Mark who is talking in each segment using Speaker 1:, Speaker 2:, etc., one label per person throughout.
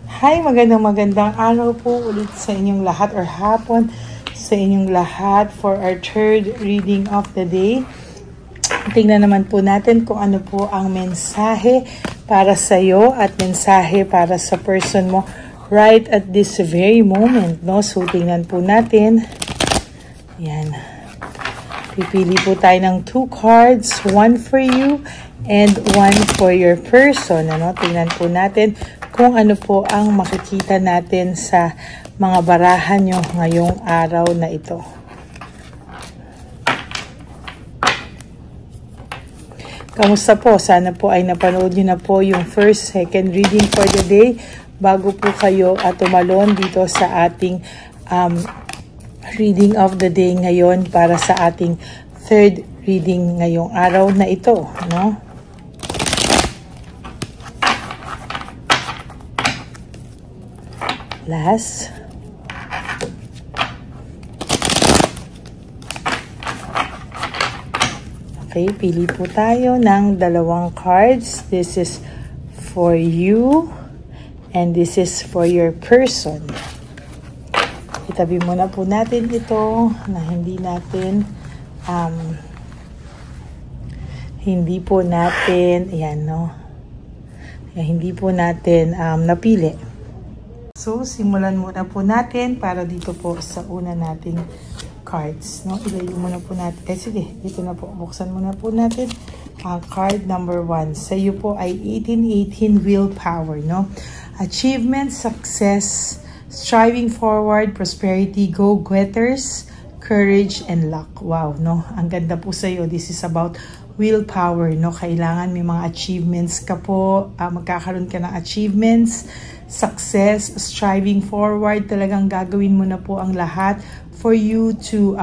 Speaker 1: Hi, magandang araw po ulit sa inyong lahat or hapon sa inyong lahat for our third reading of the day. Tingnan naman po natin kung ano po ang mensahe para sa iyo at mensahe para sa person mo right at this very moment, no? So, tingnan po natin. Yan. Pipili po tayo ng 2 cards, 1 for you and 1 for your person, ano? Tingnan po natin kung ano po ang makikita natin sa mga barahan nyo ngayong araw na ito. Kamusta po? Sana po ay napanood nyo na po yung first, second reading for the day bago po kayo tumalon dito sa ating reading of the day ngayon para sa ating third reading ngayong araw na ito, no? Last. Okay, pili po tayo ng 2 cards. This is for you and this is for your person. Itabi muna po natin ito na hindi po natin, ayan, no? Hindi po natin napili. So, simulan muna po natin para dito po sa una nating cards, no? Ilayo muna po natin. Sige, dito na po. Buksan muna po natin card number 1. Sa iyo po ay 1818 willpower, no? Achievement, success, striving forward, prosperity, go-getters, courage, and luck. Wow, no? Ang ganda po sa iyo. This is about willpower, no? Kailangan may mga achievements ka po. Magkakaroon ka ng achievements, success, striving forward. Talagang gagawin mo na po ang lahat for you to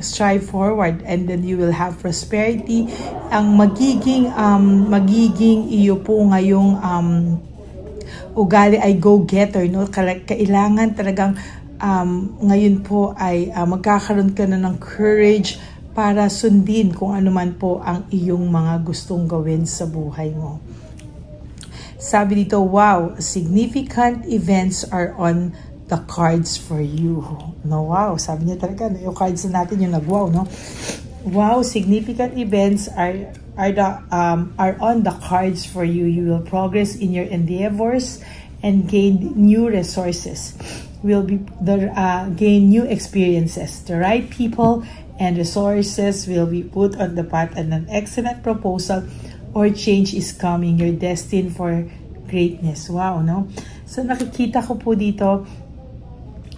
Speaker 1: strive forward, and then you will have prosperity. Ang magiging iyo po ngayong ugali ay go-getter, no? Kailangan talagang ngayon po ay magkakaroon ka na ng courage para sundin kung ano man po ang iyong mga gustong gawin sa buhay mo. Sabi dito, wow, significant events are on the cards for you. No, wow, sabi niya talaga, no, yung cards na natin yung nag-wow, no? Wow, significant events are on the cards for you. You will progress in your endeavors and gain new resources. Gain new experiences. The right people and resources will be put on the path, and an excellent proposal or change is coming. You're destined for greatness. Wow, no? So, nakikita ko po dito,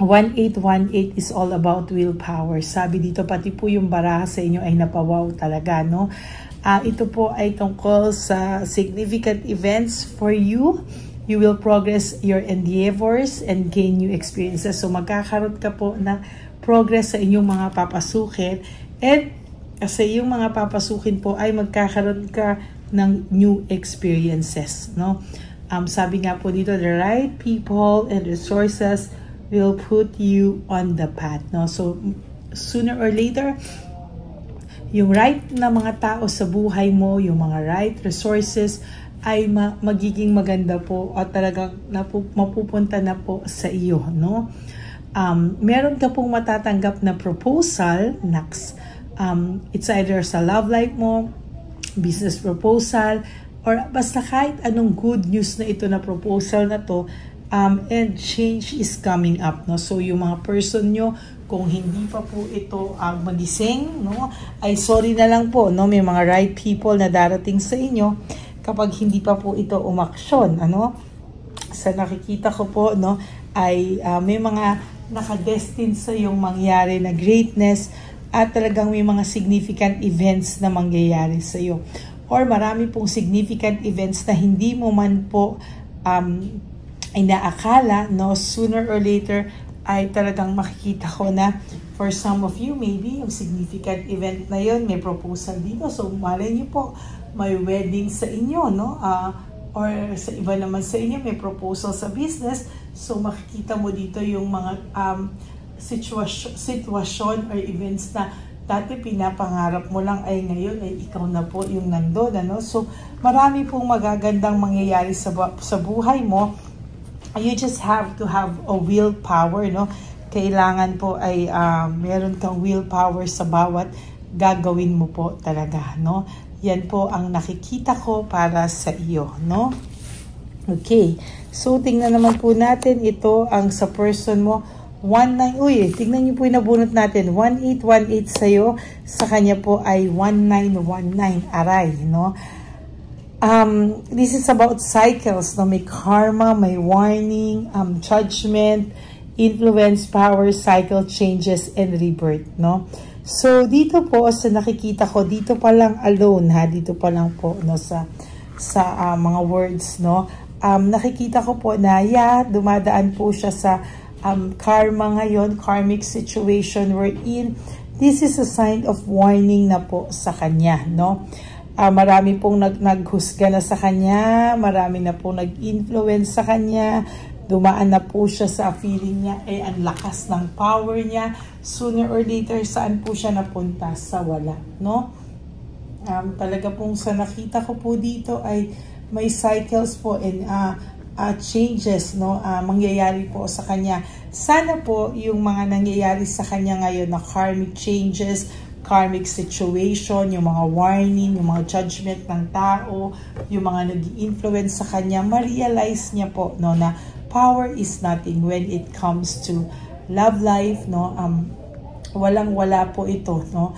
Speaker 1: 1818 is all about willpower. Sabi dito, pati po yung baraha sa inyo ay napawaw talaga, no? Ito po ay tungkol sa significant events for you. You will progress your endeavors and gain new experiences. So, magkakaroon ka po na progress sa inyong mga papasukin. And sa iyong mga papasukin po ay magkakaroon ka ng new experiences, no? Sabi nga po dito, the right people and resources will put you on the path, no? So, sooner or later, yung right na mga tao sa buhay mo, yung mga right resources, ay magiging maganda po at talagang mapupunta na po sa iyo, no? Meron ka pong matatanggap na proposal, next. It's either sa love life mo, business proposal, or basta kahit anong good news na ito na proposal na to, and change is coming up, no? So, yung mga person nyo, kung hindi pa po ito magising, no, ay sorry na lang po, no? May mga right people na darating sa inyo kapag hindi pa po ito umaksyon, ano? Sa nakikita ko po, no, ay may mga nakadestined sa yung mangyari na greatness at talagang may mga significant events na mangyayari sa iyo. Or marami pong significant events na hindi mo man po inaakala, no? Sooner or later ay talagang makikita ko na for some of you, maybe yung significant event na yun, may proposal dito. So, malay niyo po, may wedding sa inyo, no? Or sa iba naman sa inyo, may proposal sa business. So, makikita mo dito yung mga sitwasyon or events na dati pinapangarap mo lang ay ngayon ay ikaw na po yung nandun, ano? So, marami pong magagandang mangyayari sa buhay mo You just have to have a willpower, no? Kailangan po ay meron kang willpower sa bawat gagawin mo po talaga, no? Yan po ang nakikita ko para sa iyo, no? Okay. So, tingnan naman po natin ito ang sa person mo. 19, uy, tingnan niyo po yung nabunot natin. 1818 sa'yo. Sa kanya po ay 1919. Aray, no? This is about cycles, no? May karma, may warning, judgment, influence, power, cycle, changes, and rebirth, no? So, dito po, sa nakikita ko, dito pa lang alone, ha? Dito pa lang po, no? Sa mga words, no? Nakikita ko po na, dumadaan po siya sa karma ngayon, karmic situation we're in. This is a sign of warning na po sa kanya, no? Marami pong naghusga na sa kanya, marami na pong nag-influence sa kanya, dumaan na po siya sa feeling niya, ang lakas ng power niya, sooner or later, saan po siya napunta? Sa wala, no? Talaga pong sa nakita ko po dito ay may cycles po and changes, no? Mangyayari po sa kanya. Sana po yung mga nangyayari sa kanya ngayon na karmic changes, karmic situation, yung mga warning, yung mga judgment ng tao, yung mga nag-influence sa kanya, ma-realize niya po, no, na power is nothing when it comes to love life, no? Walang-wala po ito, no?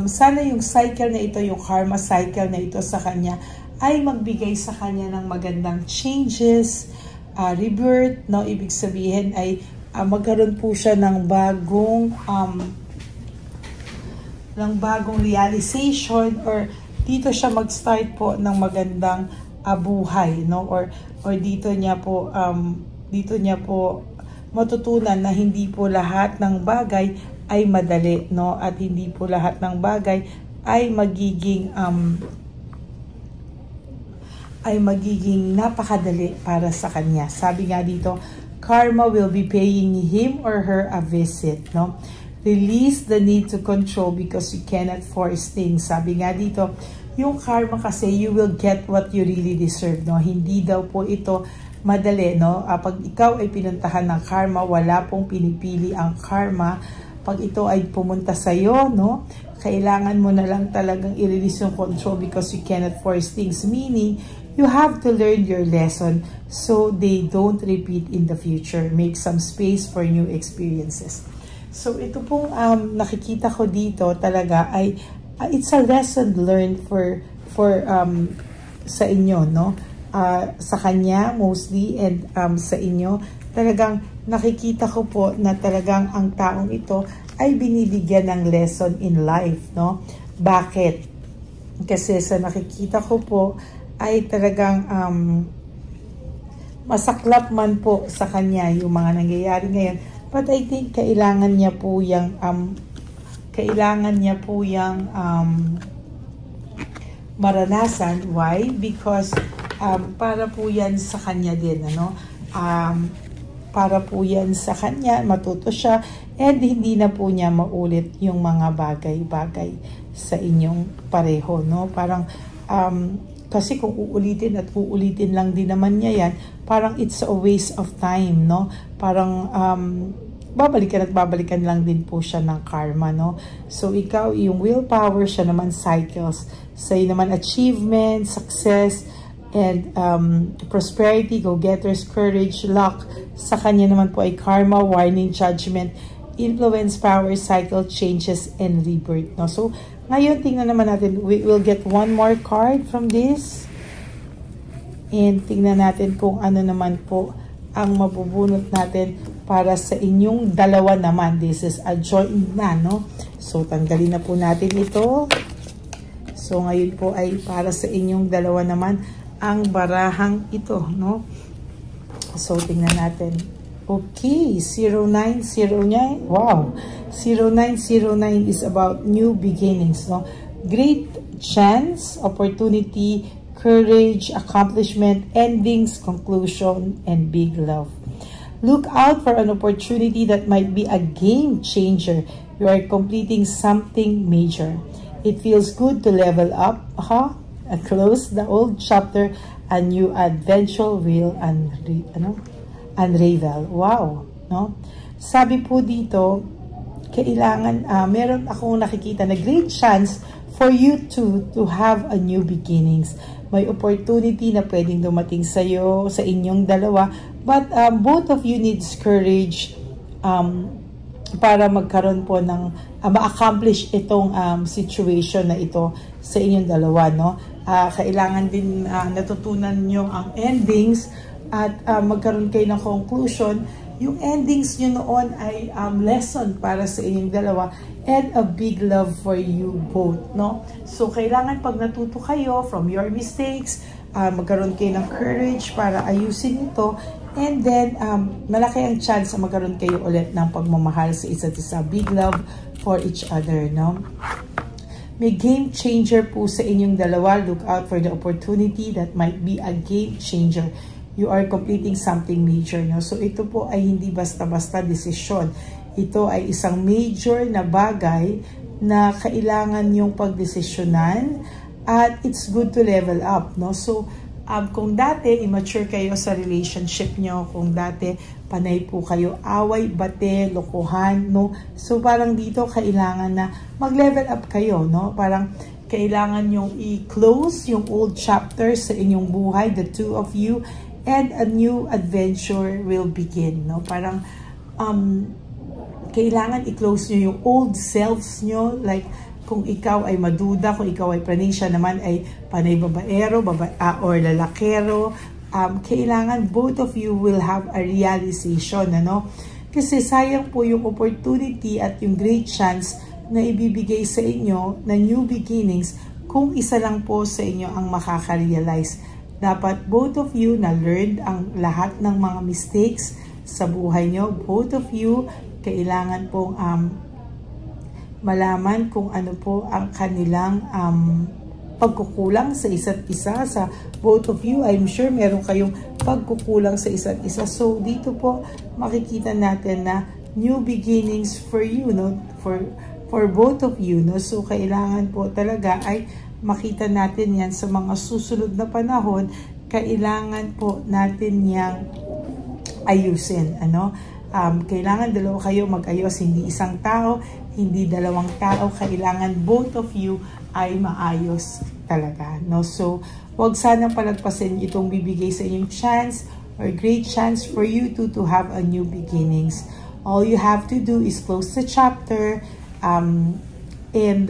Speaker 1: Sana yung cycle na ito, yung karma cycle na ito sa kanya, ay magbigay sa kanya ng magandang changes, rebirth, no? Ibig sabihin ay magkaroon po siya ng bagong realization, or dito siya mag-start po ng magandang buhay, no? Or dito niya po matutunan na hindi po lahat ng bagay ay madali, no? At hindi po lahat ng bagay ay magiging napakadali para sa kanya. Sabi nga dito, karma will be paying him or her a visit, no? Release the need to control because you cannot force things. Sabi nga dito, yung karma kasi, you will get what you really deserve, no? Hindi daw po ito madali, no? Pag ikaw ay pinuntahan ng karma, wala pong pinipili ang karma. Pag ito ay pumunta sa'yo, no? Kailangan mo na lang talagang i-release yung control because you cannot force things. Meaning, you have to learn your lesson so they don't repeat in the future. Make some space for new experiences. So, ito pong nakikita ko dito talaga ay it's a lesson learned for sa inyo, no? Sa kanya mostly and sa inyo. Talagang nakikita ko po na talagang ang taong ito ay binibigyan ng lesson in life, no? Bakit? Kasi sa nakikita ko po ay talagang masaklap man po sa kanya yung mga nangyayari ngayon. But I think kailangan niya po yung maranasan. Why? Because para po yan sa kanya din, ano? Para po yan sa kanya, matuto siya, and hindi na po niya maulit yung mga bagay-bagay sa inyong pareho, no? Parang kasi kung uulitin at uulitin lang din naman niya yan, parang it's a waste of time, no? Parang babalikan at babalikan lang din po siya ng karma, no? So ikaw, yung willpower, siya naman cycles. Sa'yo naman achievement, success, and prosperity, go-getters, courage, luck. Sa kanya naman po ay karma, warning, judgment, influence, power, cycle, changes, and rebirth, no? So ngayon, tingnan naman natin, we will get one more card from this. And tingnan natin kung ano naman po ang mabubunot natin para sa inyong dalawa naman. This is a joint na, no? So, tanggalin na po natin ito. So, ngayon po ay para sa inyong dalawa naman ang barahang ito, no? So, tingnan natin. Okay, 0909. Wow. 0909 is about new beginnings, no? Great chance, opportunity, courage, accomplishment, endings, conclusion, and big love. Look out for an opportunity that might be a game changer. You are completing something major. It feels good to level up, and close the old chapter. A new adventure will unravel. Wow, no? Sabi po dito, kailangan, meron akong nakikita na great chance for you to have a new beginnings. May opportunity na pwedeng dumating sa'yo, sa inyong dalawa, but both of you needs courage para magkaroon po ng ma-accomplish itong situation na ito sa inyong dalawa, no? Kailangan din natutunan nyo ang endings at magkaroon kayo ng conclusion. Yung endings nyo noon ay lesson para sa inyong dalawa and a big love for you both, no? So, kailangan pag natuto kayo from your mistakes, magkaroon kayo ng courage para ayusin ito, and then, malaki ang chance na magkaroon kayo ulit ng pagmamahal sa isa't isa. Big love for each other, no? May game changer po sa inyong dalawa. Look out for the opportunity that might be a game changer. You are completing something major, no? So, ito po ay hindi basta-basta desisyon. Ito ay isang major na bagay na kailangan yung pagdesisyonan at it's good to level up, no? So, kung dati immature kayo sa relationship nyo, kung dati panay po kayo away, bate, lokohan, no? So, parang dito kailangan na mag-level up kayo, no? Parang kailangan yung i-close yung old chapter sa inyong buhay, the two of you, and a new adventure will begin, no? Parang kailangan i-close nyo yung old selves nyo, like kung ikaw ay maduda, kung ikaw ay praning, siya naman ay panay babaero, or lalakero. Kailangan both of you will have a realization, ano? Kasi sayang po yung opportunity at yung great chance na ibibigay sa inyo na new beginnings kung isa lang po sa inyo ang makaka-realize. Dapat both of you na learned ang lahat ng mga mistakes sa buhay nyo. Both of you, kailangan pong malaman kung ano po ang kanilang pagkukulang sa isa't isa. Sa both of you, I'm sure meron kayong pagkukulang sa isa't isa. So, dito po makikita natin na new beginnings for you, no? For both of you, no? So, kailangan po talaga ay makita natin yan sa mga susunod na panahon. Kailangan po natin yang ayusin, ano? Kailangan dalawa kayo mag-ayos, hindi isang tao, hindi dalawang tao. Kailangan both of you ay maayos talaga, no? So, wag sanang palagpasin itong bibigay sa inyong chance or great chance for you to have a new beginnings. All you have to do is close the chapter, and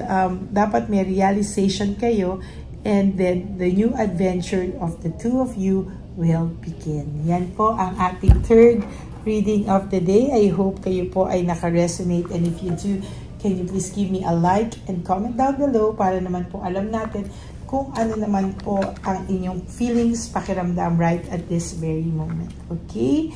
Speaker 1: dapat may realization kayo, and then the new adventure of the two of you will begin. Yan po ang ating third reading of the day. I hope kayo po ay naka-resonate, and if you do, can you please give me a like and comment down below para naman po alam natin kung ano naman po ang inyong feelings, pakiramdam right at this very moment. Okay?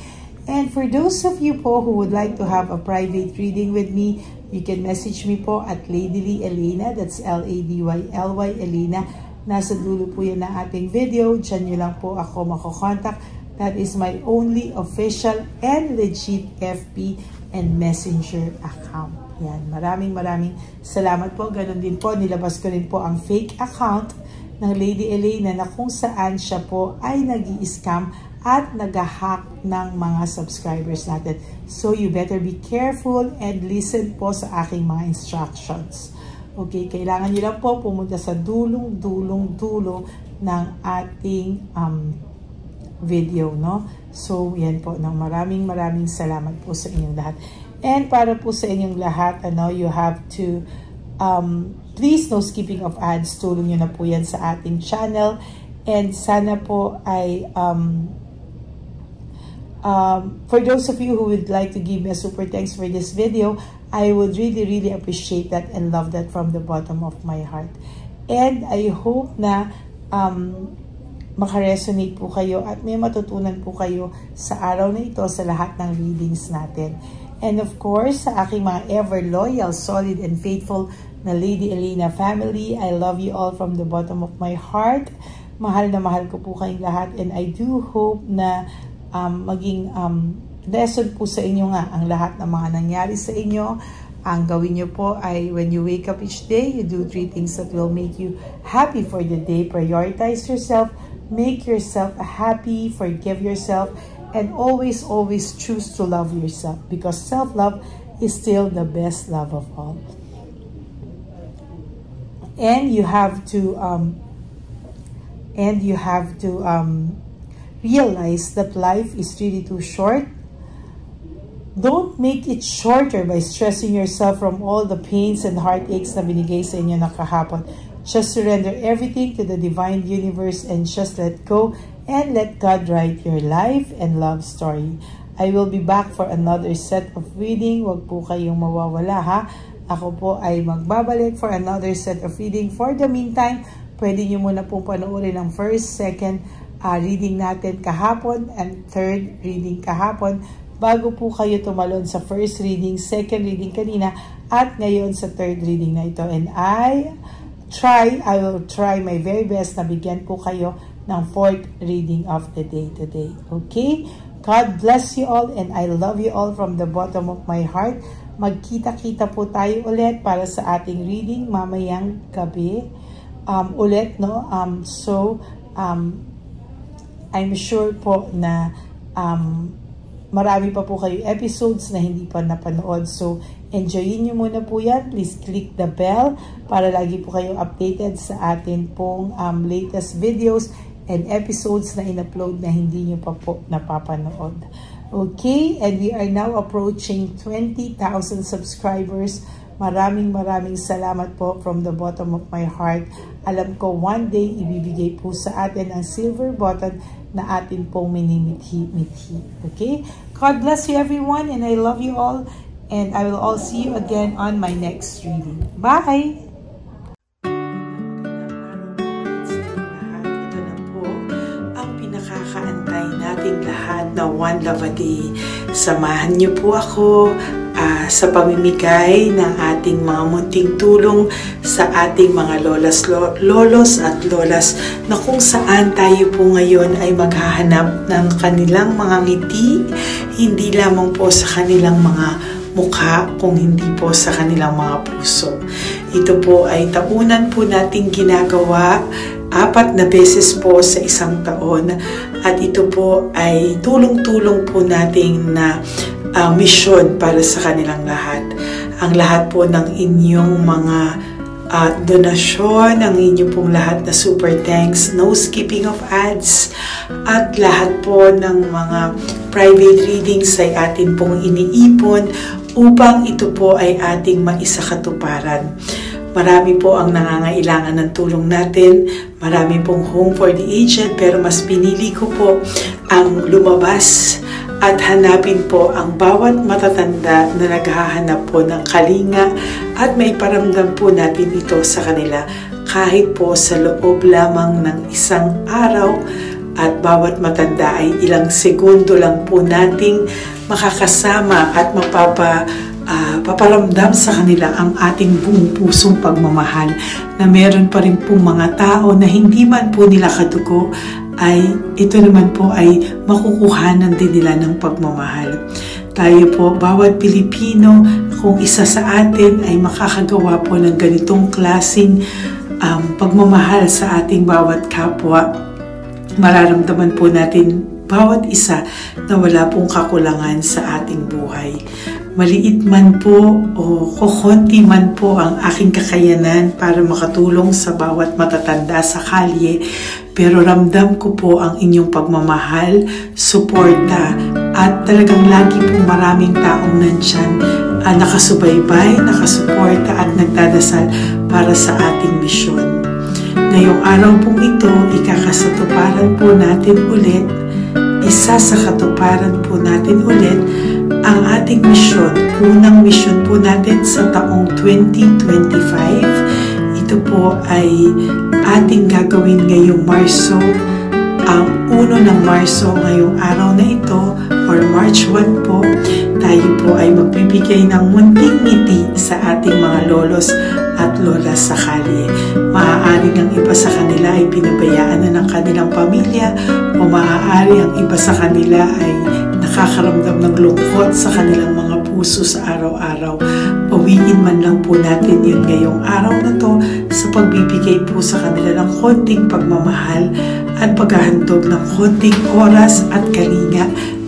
Speaker 1: And for those of you po who would like to have a private reading with me, you can message me po at Ladyly Elena. That's L-A-D-Y-L-Y Elena. Nasa dulo po yan ng ating video. Diyan nyo lang po ako makokontak. That is my only official and legit FB and Messenger account. Yan. Maraming salamat po. Ganon din po, nilabas ko rin po ang fake account ng Lady Elena na kung saan siya po ay nag-i-scam at nag-hack ng mga subscribers natin. So, you better be careful and listen po sa aking mga instructions. Okay, kailangan nyo lang po pumunta sa dulo ng ating video, no? So, yan po. Maraming salamat po sa inyong lahat. And para po sa inyong lahat, you have to, please no skipping of ads. Tulong nyo na po yan sa ating channel. And sana po ay, for those of you who would like to give me a super thanks for this video, I would really appreciate that and love that from the bottom of my heart. And I hope na makaresonate po kayo at may matutunan po kayo sa araw na ito sa lahat ng readings natin. And of course, sa aking mga ever loyal, solid, and faithful na Lady Elena family, I love you all from the bottom of my heart. Mahal na mahal ko po kayong lahat, and I do hope na maging lesson po sa inyo nga ang lahat ng mga nangyari sa inyo. Ang gawin nyo po ay when you wake up each day, you do 3 things that will make you happy for the day. Prioritize yourself, make yourself happy, forgive yourself, And always, always choose to love yourself, because self-love is still the best love of all. And you have to realize that life is really too short. Don't make it shorter by stressing yourself from all the pains and heartaches na binigay sa inyo na kahapon. Just surrender everything to the divine universe and just let go and let God write your life and love story. I will be back for another set of reading. Huwag po kayong mawawala, ha. Ako po ay magbabalik for another set of reading. For the meantime, pwede nyo muna pong panoorin ang first, second reading natin kahapon and third reading kahapon bago po kayo tumalon sa first reading, second reading kanina at ngayon sa third reading na ito. And I will try my very best na bigyan po kayo ng fourth reading of the day today. Okay? God bless you all and I love you all from the bottom of my heart. Magkita-kita po tayo ulit para sa ating reading mamayang gabi. Ulit, no? I'm sure po na marami pa po kayo episodes na hindi pa napanood. So, enjoyin nyo muna po yan. Please click the bell para lagi po kayong updated sa atin pong latest videos and episodes na in-upload na hindi nyo pa po napapanood. Okay, and we are now approaching 20,000 subscribers. Maraming salamat po from the bottom of my heart. Alam ko one day ibibigay po sa atin ang silver button na atin pong minimithi. Okay, God bless you everyone and I love you all and I will all see you again on my next reading. Bye! Na One Love a Day. Samahan niyo po ako sa pamimigay ng ating mga munting tulong sa ating mga lolos at lolas na kung saan tayo po ngayon ay maghahanap ng kanilang mga ngiti, hindi lamang po sa kanilang mga mukha, kung hindi po sa kanilang mga puso. Ito po ay taunan po nating ginagawa 4 na beses po sa isang taon at ito po ay tulong-tulong po nating na misyon para sa kanilang lahat. Ang lahat po ng inyong mga donasyon, ang inyong pong lahat na super thanks, no skipping of ads, at lahat po ng mga private readings ay atin pong iniipon upang ito po ay ating maisakatuparan. Marami po ang nangangailangan ng tulong natin. Marami pong home for the aged, pero mas pinili ko po ang lumabas at hanapin po ang bawat matatanda na naghahanap po ng kalinga at may paramdam po natin ito sa kanila kahit po sa loob lamang ng isang araw at bawat matanda ay ilang segundo lang po nating makakasama at paparamdam sa kanila ang ating buong pusong pagmamahal na meron pa rin pong mga tao na hindi man po nila kadugo ay ito naman po ay makukuhanan din nila ng pagmamahal. Tayo po, bawat Pilipino, kung isa sa atin ay makakagawa po ng ganitong klaseng pagmamahal sa ating bawat kapwa, mararamdaman po natin bawat isa na wala pong kakulangan sa ating buhay. Maliit man po o kokonti man po ang aking kakayanan para makatulong sa bawat matatanda sa kalye, pero ramdam ko po ang inyong pagmamahal, suporta, at talagang lagi po maraming taong nandyan nakasubaybay, nakasuporta at nagdadasal para sa ating misyon. Ngayong araw pong ito, ikakasatuparan po natin ulit, isasakatuparan po natin ulit ang ating misyon. Unang misyon po natin sa taong 2025. Ito po ay ating gagawin ngayong Marso. Ang 1 ng Marso ngayong araw na ito, or March 1 po, tayo po ay magbibigay ng munting ngiti sa ating mga lolos at lolas sa kalye. Maaaring ang iba sa kanila ay pinabayaan na ng kanilang pamilya o maaari ang iba sa kanila ay nakakaramdam ng lungkot sa kanilang mga puso sa araw-araw. Pawiin man lang po natin yun ngayong araw na to sa pagbibigay po sa kanila ng konting pagmamahal at paghahandog ng konting oras at kalinga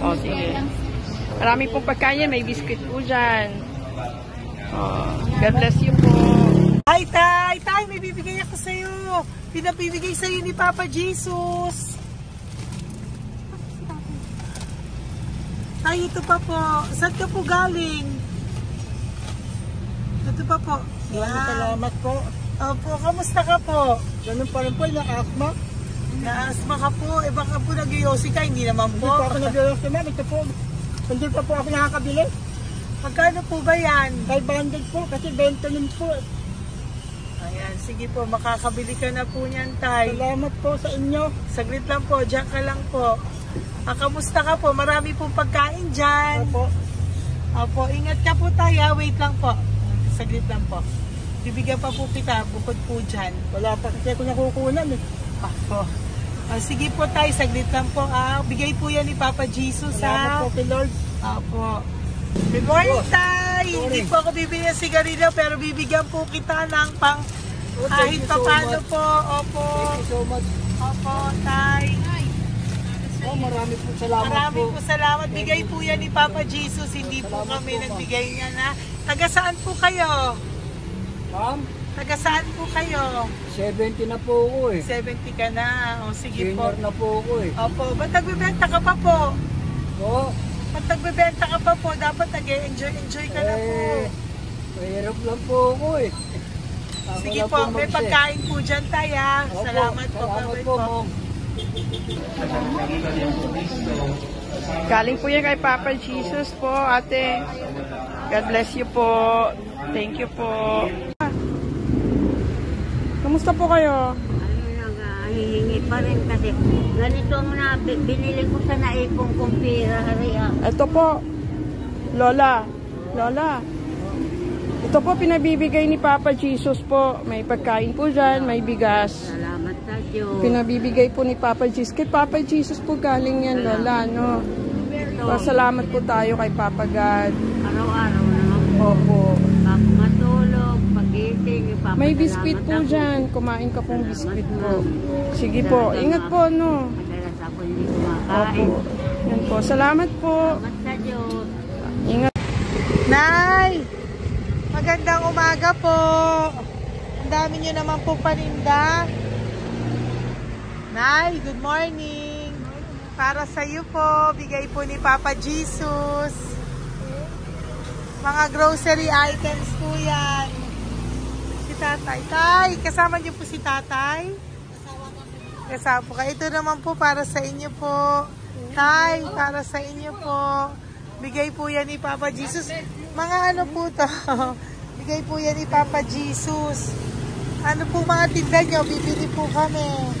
Speaker 2: O, sige. Marami pong pagkain. May biscuit po dyan. God bless you po.
Speaker 1: Ay, Tay! Tay, may bibigay ako sa'yo. Pinabibigay sa'yo ni Papa Jesus. Tay, ito pa po. Saan ka po galing? Ito pa po.
Speaker 3: Maraming salamat po.
Speaker 1: Opo, kamusta ka po?
Speaker 3: Ganun pa rin po, na-asma.
Speaker 1: Na-asma ka po. Eh baka po nag-yosi ka, hindi naman
Speaker 3: Hindi
Speaker 1: po.
Speaker 3: po ako nag-ayos naman. Ito po. Hindi pa po ako nakakabili.
Speaker 1: Magkano po ba yan?
Speaker 3: 500 po kasi 20 nun po.
Speaker 1: Ayan, sige po, makakabili ka na po niyan, Tay.
Speaker 3: Salamat po sa inyo.
Speaker 1: Saglit lang po, dyan ka lang po. Kamusta ka po? Marami pong pagkain dyan.
Speaker 3: Opo.
Speaker 1: Opo, ingat ka po, Tay. Wait lang po. Saglit lang po. Bibigyan pa po kita, bukod po dyan.
Speaker 3: Wala pa kasi ako nakukunan eh.
Speaker 1: Opo. Sige po, Tay, saglit lang po. Bigay po yan ni Papa Jesus,
Speaker 3: Salamat po kay Lord.
Speaker 1: Opo. Good morning, Tay! Hindi po ako bibigyan ng sigarilyo, pero bibigyan po kita ng pang kahit pa paano po. Opo.
Speaker 3: Thank you so much.
Speaker 1: Opo, Tay.
Speaker 3: Oh, marami po salamat
Speaker 1: Marami
Speaker 3: po.
Speaker 1: po salamat. Bigay po yan ni Papa Jesus. Hindi po
Speaker 3: Salamat
Speaker 1: kami
Speaker 3: po,
Speaker 1: nagbigay niya na. Taga saan po kayo?
Speaker 3: Ma'am,
Speaker 1: Taga saan po kayo?
Speaker 3: 70 na po ako eh.
Speaker 1: 70 ka na. O sige po.
Speaker 3: Senior na po ako eh.
Speaker 1: Opo. Ba't nagbibenta ka pa po?
Speaker 3: Oo.
Speaker 1: Ba't nagbibenta ka pa po? Dapat nag-enjoy ka na po.
Speaker 3: Mahirap lang po ako eh. Ako
Speaker 1: Sige
Speaker 3: lang
Speaker 1: po. May
Speaker 3: mag-set.
Speaker 1: pagkain po dyan, Tay, ha?
Speaker 3: Opo,
Speaker 1: Salamat po.
Speaker 3: Salamat
Speaker 1: Bye-bye
Speaker 3: po, ma'am.
Speaker 2: Galing po yan kay Papa Jesus po, ate. God bless you po. Thank you po. Kamusta po kayo?
Speaker 4: Hihingi pa rin kasi ganito ang binili ko sa naipong kong pera.
Speaker 2: Ito po, Lola. Lola. Ito po pinabibigay ni Papa Jesus po. May pagkain po dyan, may bigas.
Speaker 4: Salamat sa Diyos.
Speaker 2: Pinabibigay po ni Papa Jesus. Kay Papa Jesus po galing yan, Lola, no? Pasalamat po tayo kay Papa God.
Speaker 4: Araw-araw naman po.
Speaker 2: Opo.
Speaker 4: Pag matulog, pagising, ipapasalamat
Speaker 2: May biskuit po
Speaker 4: ako.
Speaker 2: dyan. Kumain ka pong biskuit po. Sige
Speaker 4: Salamat
Speaker 2: po. Ingat po, no?
Speaker 4: Madalas ako hindi kumakain.
Speaker 2: Opo. Yan po. Salamat po.
Speaker 4: Salamat sa Diyos.
Speaker 2: Ingat.
Speaker 1: Nay! Magandang umaga po. Ang dami nyo naman po paninda. Nay, good morning. Para sa iyo po, bigay po ni Papa Jesus. Mga grocery items po yan. Si Tatay. Tay, kasama niyo po si Tatay? Kasama po kayo. Ito naman po para sa inyo po. Tay, para sa inyo po. Bigay po yan ni Papa Jesus. Mga ano po to? Bigay po yan ni Papa Jesus. Ano po mga tinda nyo? Bibili po kami.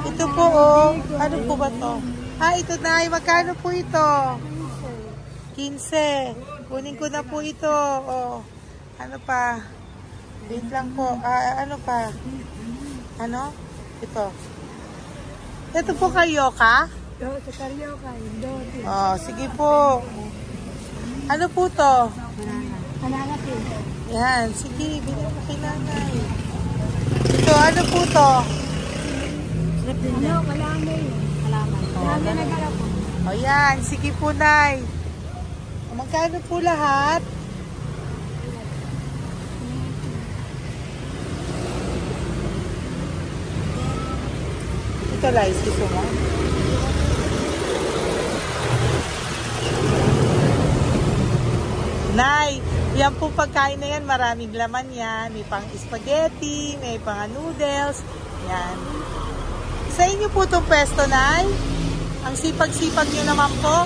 Speaker 1: Ito po oh. Ano po ba to? Ito na. Magkano po ito? 15. Kunin ko na po ito. Oh. Ano pa? Wait lang po. Ano pa? Ano? Ito. Ito po kayo ka?
Speaker 3: Sa Carioca,
Speaker 1: Oh, sige po. Ano po to?
Speaker 3: Banana tea.
Speaker 1: Yan, sige, bilhin mo kay nanay. Ito, ano po to?
Speaker 3: Ano, malamay. Halaman. Halaman na gala po.
Speaker 1: O yan, sige po, Nay. Magkano po lahat? Ito, Lice, gusto mo? Nay, yan po pagkain na yan, maraming laman yan. May pang spaghetti, may pang noodles. Yan. Sa inyo po itong pwesto, Nay? Ang sipag-sipag nyo naman po.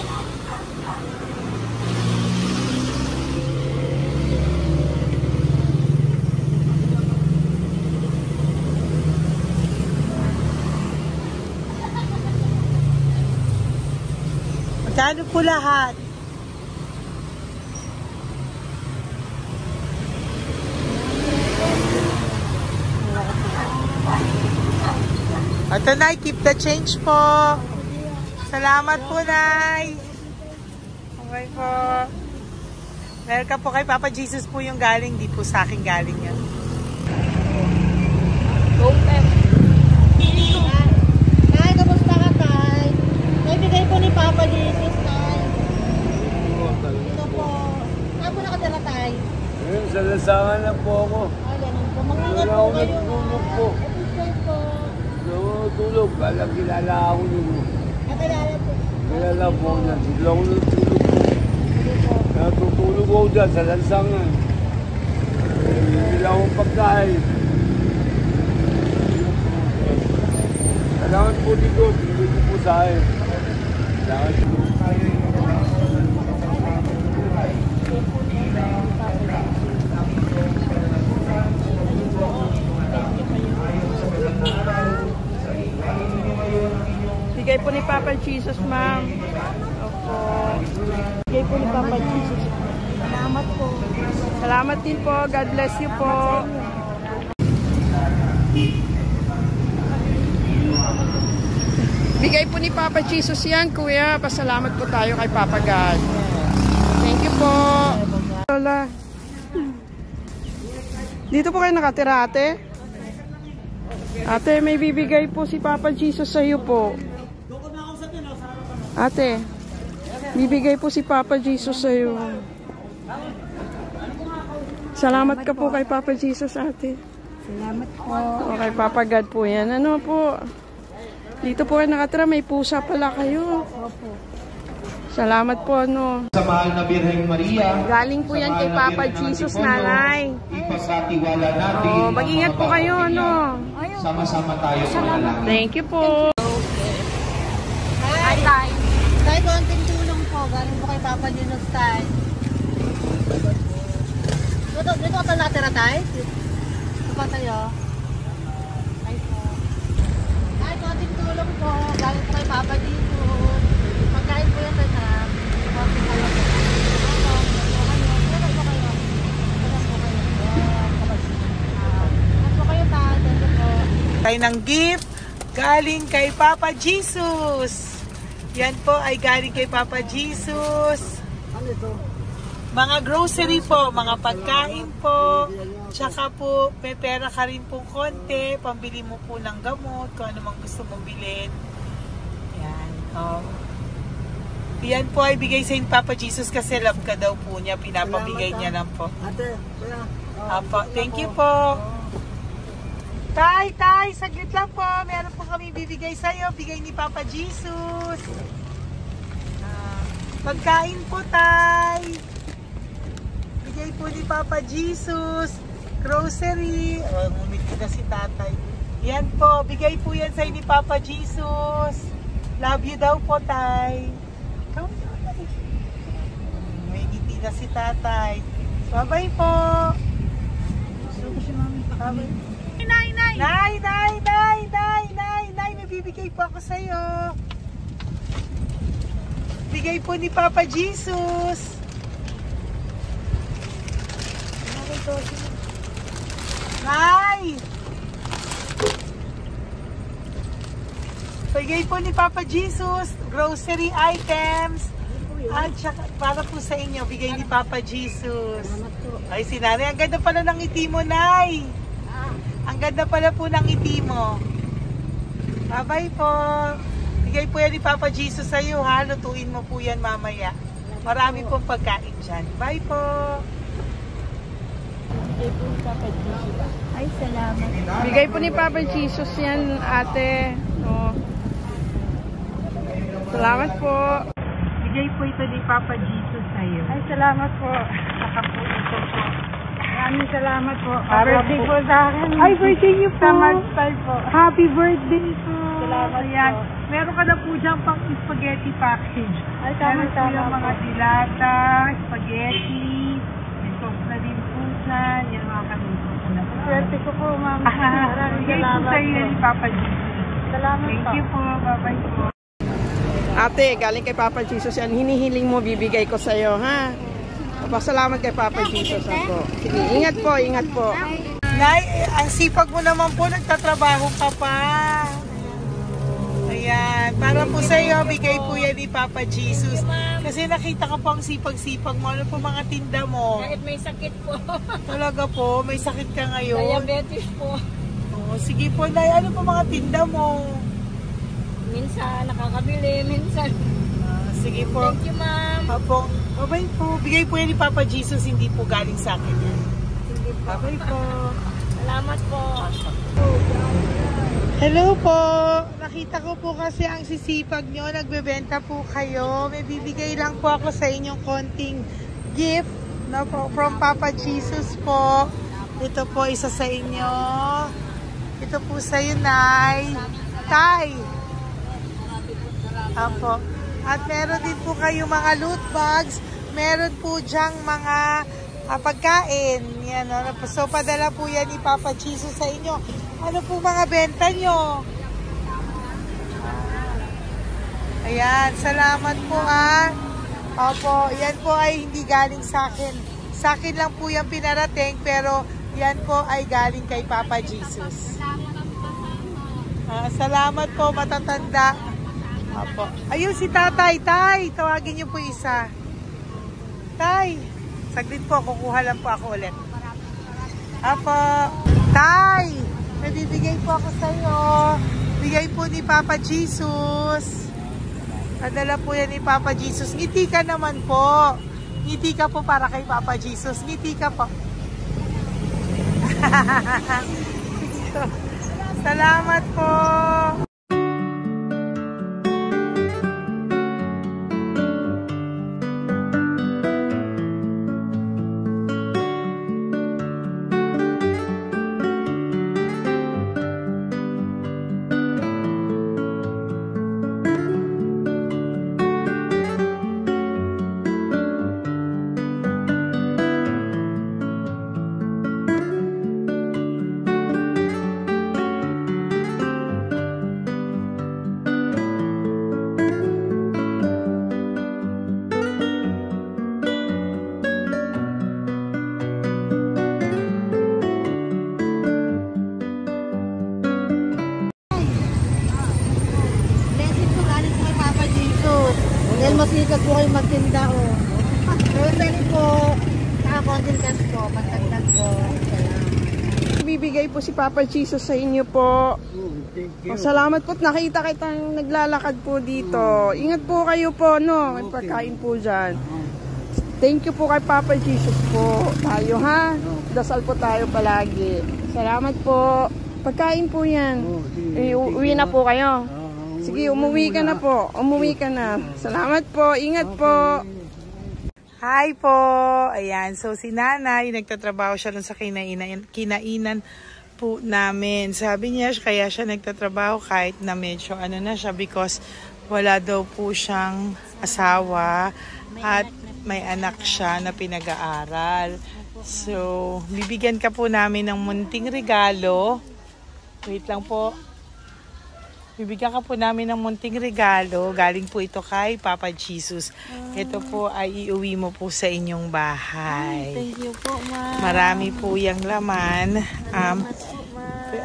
Speaker 1: Magkano po lahat? Ito, Nay, keep the change po. Salamat po, Nay. Okay po. Welcome po kay Papa Jesus po yung galing. Di po sa akin galing yan.
Speaker 3: Tay, kamusta ka, Tay? May bigay po
Speaker 5: sa lasangan na po ako.
Speaker 3: Ay, ganun po. Mag-ingat
Speaker 5: Wala
Speaker 3: po
Speaker 5: ako
Speaker 3: kayo.
Speaker 5: natutulog po.
Speaker 3: Atutulog po.
Speaker 5: Natutulog. Kala kilala ako nun.
Speaker 3: Nakilala po.
Speaker 5: Kilala po na. Sila ako natutulog po. Natutulog ako dyan sa lansangan. Hindi akong pagkain. Salamat po dito. Hindi ko po sa akin. Salamat po.
Speaker 2: Bigay po ni Papa Jesus, ma'am. Opo. Bigay po ni Papa Jesus.
Speaker 3: Salamat po.
Speaker 2: Salamat din po. God bless you po. Bigay po ni Papa Jesus yan, kuya. Pasalamat po tayo kay Papa God. Thank you po. Lola. Dito po kayo nakatira, ate? Ate, may bibigay po si Papa Jesus sa iyo po. Ate, bibigay po si Papa Jesus sa iyo. Salamat ka po kay Papa Jesus, ate.
Speaker 3: Salamat po.
Speaker 2: O kay Papa God po yan. Ano po? Dito po kayo nakatira, may pusa pala kayo.
Speaker 3: Opo.
Speaker 2: Salamat po, ano.
Speaker 6: Sa mahal na Birheng Maria.
Speaker 2: Galing po yan kay Papa Jesus, nanay.
Speaker 6: Ipagkatiwala natin.
Speaker 2: Oh, mag-ingat po kayo, ano.
Speaker 6: Sama-sama tayo manalangin.
Speaker 2: Thank you po.
Speaker 3: Hi, Tay. Tay, konting tulong po. Galing po kay Papa Dinos, Tay. Dito ka pala natira, Tay? Dito pa tayo. Ay po. Tay, konting tulong po. Galing po kay Papa Dinos. Pagkain po yan, Tay, sa konting tulong po.
Speaker 1: Tayo ng gift galing kay Papa Jesus. Yan po ay galing kay Papa Jesus. Mga grocery po, mga pagkain po. Tsaka po, may pera ka rin po konti. Pambili mo po ng gamot, kung ano mang gusto mong bilhin. Yan. Yan po ay bigay sa Papa Jesus kasi love ka daw po niya. Pinapabigay niya lang po.
Speaker 7: Ate, kuya.
Speaker 1: Apo, thank you po. Tay, saglit lang po. Meron po kami bibigay sa'yo. Bigay ni Papa Jesus. Pagkain po, Tay. Bigay po ni Papa Jesus. Grocery. Ngumiti na si Tatay. Yan po. Bigay po yan sa'yo ni Papa Jesus. Love you daw po, Tay. May ngiti na si Tatay. Bye-bye po. Bye-bye. Nay, may bibigay po ako sa'yo. Bigay po ni Papa Jesus. Nay! Bigay po ni Papa Jesus, grocery items. At saka, para po sa inyo, bigay ni Papa Jesus. Ay, si Nanay, ang ganda pala ng ngiti mo, Nay. Ang ganda pala po ng ngiti mo. Bye-bye po. Bigay po yan ni Papa Jesus sa iyo, ha? Lutuin mo po yan mamaya. Marami pong pagkain dyan. Bye po.
Speaker 3: Ay, salamat.
Speaker 2: Bigay po ni Papa Jesus yan, ate. Oh. Salamat po.
Speaker 1: Bigay po ito ni Papa Jesus sa iyo.
Speaker 2: Ay, salamat po.
Speaker 1: Saka po ito po.
Speaker 2: Maraming salamat po.
Speaker 1: Birthday po sa akin. Ay, birthday niyo po. Po. Happy birthday po.
Speaker 2: Salamat
Speaker 1: Ayan.
Speaker 2: po.
Speaker 1: Meron ka na po dyan pang spaghetti package.
Speaker 2: Ay,
Speaker 1: Meron po
Speaker 2: tama-tama
Speaker 1: yung mga
Speaker 2: po.
Speaker 1: dilata, spaghetti, may sauce na din po dyan. Yan mga kaluto ko na po.
Speaker 2: Swerte ko po, ma'am. Maraming
Speaker 1: Bigay po
Speaker 2: salamat
Speaker 1: sa iyo
Speaker 2: po.
Speaker 1: ni Papa Jesus.
Speaker 2: Salamat
Speaker 1: Thank
Speaker 2: po.
Speaker 1: you po. Bye-bye po.
Speaker 2: Ate, galing kay Papa Jesus yan. Hinihiling mo, bibigay ko sa iyo, ha? Pasalamat kay Papa Jesus ako. Sige, ingat po, ingat po.
Speaker 1: Nay, ang sipag mo naman po, nagtatrabaho ka pa. Ayan, para po sa iyo, bigay po yan ni Papa Jesus. Kasi nakita ko po ang sipag-sipag mo. Ano po mga tinda mo?
Speaker 7: Kahit may sakit po.
Speaker 1: Talaga po, may sakit ka ngayon.
Speaker 7: Diabetes po.
Speaker 1: Oh, sige po, Nay, ano po mga tinda mo?
Speaker 7: Minsan nakakabili, minsan.
Speaker 1: Sige po.
Speaker 7: Thank you, ma'am.
Speaker 1: Apo, bye-bye po. Bigay po yan ni Papa Jesus, hindi po galing sa akin yan. Bye-bye po.
Speaker 7: Salamat po.
Speaker 1: Hello po. Nakita ko po kasi ang sisipag nyo. Nagbebenta po kayo. May bibigay lang po ako sa inyong konting gift, no, from Papa Jesus po. Ito po isa sa inyo. Ito po sa iyo, Nay. Tay. Apo. At meron din po kayo mga loot bags. Meron po dyang mga pagkain. Yan, no? So, padala po yan ni Papa Jesus sa inyo. Ano po mga benta nyo? Ayan, salamat po Opo, yan po ay hindi galing sa akin. Sa akin lang po yan pinarating, pero yan po ay galing kay Papa Jesus. Salamat po, matatanda. Opo. Ayun si Tatay. Tay, tawagin niyo po isa. Tay, saglit po, kukuha lang po ako ulit. Opo. Tay, may bibigay po ako sa iyo. Bigay po ni Papa Jesus. Padala po yan ni Papa Jesus. Ngiti ka naman po. Ngiti ka po para kay Papa Jesus. Ngiti ka po. Salamat po.
Speaker 3: Dahil masikat po kayo magtinda o. Rosary po, nakakontin cash po, pagtagdag po.
Speaker 2: Bibigay po si Papa Jesus sa inyo po. Salamat po. Nakita kitang naglalakad po dito. Ingat po kayo po, no? May pagkain po dyan. Thank you po kay Papa Jesus po. Tayo, ha? Dasal po tayo palagi. Salamat po. Pagkain po yan. Uwi na po kayo. Sige, umuwi ka na po. Umuwi ka na. Salamat po. Ingat po.
Speaker 1: Hi po. Ayan. So, si Nanay, nagtatrabaho siya dun sa kinainan po namin. Sabi niya, kaya siya nagtatrabaho kahit na medyo ano na siya because wala daw po siyang asawa at may anak siya na pinag-aaral. So, bibigyan ka po namin ng munting regalo. Wait lang po. Bibigyan ka po namin ng munting regalo. Galing po ito kay Papa Jesus. Ito po ay iuwi mo po sa inyong bahay.
Speaker 7: Thank you po, ma'am.
Speaker 1: Marami po yung laman.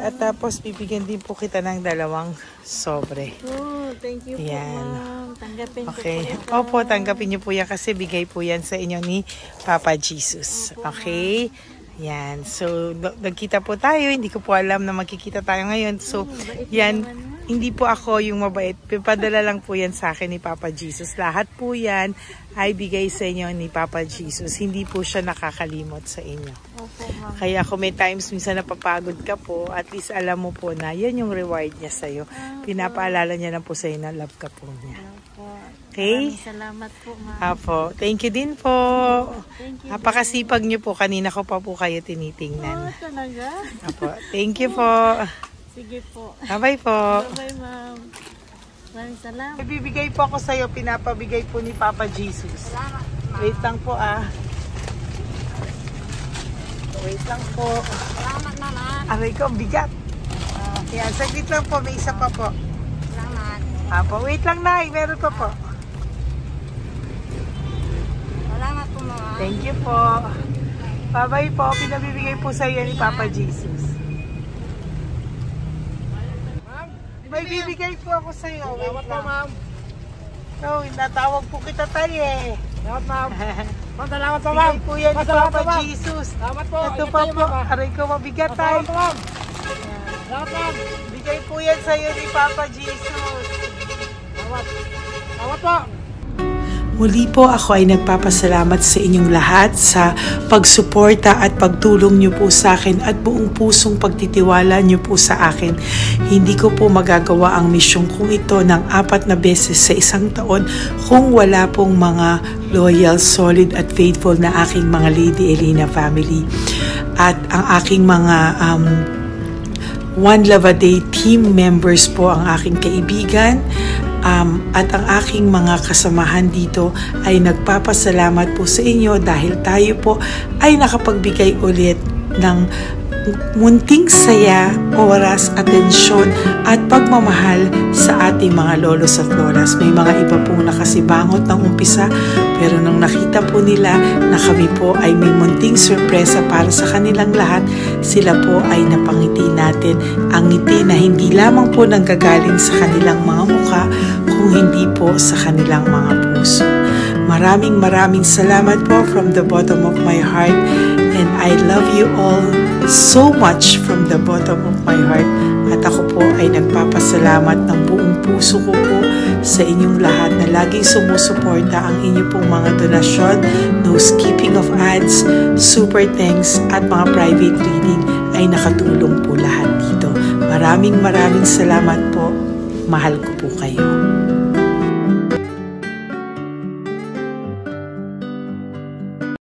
Speaker 1: At tapos bibigyan din po kita ng 2 sobre.
Speaker 7: Oh, thank you po, ma'am. Tanggapin
Speaker 1: okay.
Speaker 7: ko po.
Speaker 1: Opo, tanggapin niyo po yan kasi bigay po yan sa inyo ni Papa Jesus. Okay? Yan. So, nagkita po tayo. Hindi ko po alam na magkikita tayo ngayon. So, yan. Hindi po ako yung mabait. Padala lang po yan sa akin ni Papa Jesus. Lahat po yan ay bigay sa inyo ni Papa Jesus. Hindi po siya nakakalimot sa inyo.
Speaker 7: Opo, ma'am.
Speaker 1: Kaya kung may times minsan napapagod ka po, at least alam mo po na yan yung reward niya sa'yo. Pinapaalala niya lang po sa'yo na love ka po niya. Okay?
Speaker 7: Maraming salamat po, ma'am.
Speaker 1: Apo. Thank you din po.
Speaker 7: Thank you.
Speaker 1: Napakasipag niyo po. Kanina ko pa po kayo tinitingnan.
Speaker 7: Talaga?
Speaker 1: Apo. Thank you po.
Speaker 7: Sige po.
Speaker 1: Bye-bye po.
Speaker 7: Bye-bye, ma'am. Maraming salamat.
Speaker 1: Bibigay po ako sa'yo. Pinapabigay po ni Papa Jesus. Wait lang po Wait lang po.
Speaker 4: Salamat naman.
Speaker 1: Aray ko, bigat. Yan, saglit lang po. May isa pa po.
Speaker 4: Salamat.
Speaker 1: Apo, wait lang, Nay. Meron pa po.
Speaker 4: Salamat po, mga.
Speaker 1: Thank you po. Bye-bye po. Pinabibigay po sa'yo ni Papa Jesus. May bibigay po ako sa'yo. Salamat po, ma'am. No, natawag po kita tayo eh.
Speaker 3: Salamat, ma'am. Ma'am, salamat po, ma'am.
Speaker 1: Bigay po yan ni Papa Jesus.
Speaker 3: Salamat po.
Speaker 1: Ito pa po. Aray ko, mabigat tayo.
Speaker 3: Salamat po, ma'am. Salamat, ma'am.
Speaker 1: Bigay po yan sa'yo ni Papa Jesus.
Speaker 3: Salamat. Salamat po.
Speaker 1: Muli po ako ay nagpapasalamat sa inyong lahat sa pagsuporta at pagtulong niyo po sa akin at buong pusong pagtitiwala niyo po sa akin. Hindi ko po magagawa ang misyong kong ito ng 4 na beses sa isang taon kung wala pong mga loyal, solid at faithful na aking mga Lady Elena family. At ang aking mga One Love a Day team members po, ang aking kaibigan, at ang aking mga kasamahan dito ay nagpapasalamat po sa inyo dahil tayo po ay nakapagbigay ulit ng munting saya, oras, atensyon at pagmamahal sa ating mga lolos at lolas. May mga iba pong nakasibangot ng umpisa, pero nung nakita po nila na kami po ay may munting sorpresa para sa kanilang lahat, sila po ay napangiti natin. Ang ngiti na hindi lamang po nanggagaling sa kanilang mga mukha, kung hindi po sa kanilang mga puso. Maraming salamat po from the bottom of my heart, and I love you all so much from the bottom of my heart. At ako po ay nagpapasalamat ng buong puso ko po sa inyong lahat na laging sumusuporta. Ang inyo pong mga donasyon, no skipping of ads, super thanks at mga private reading ay nakatulong po lahat dito. Maraming salamat po. Mahal ko po kayo.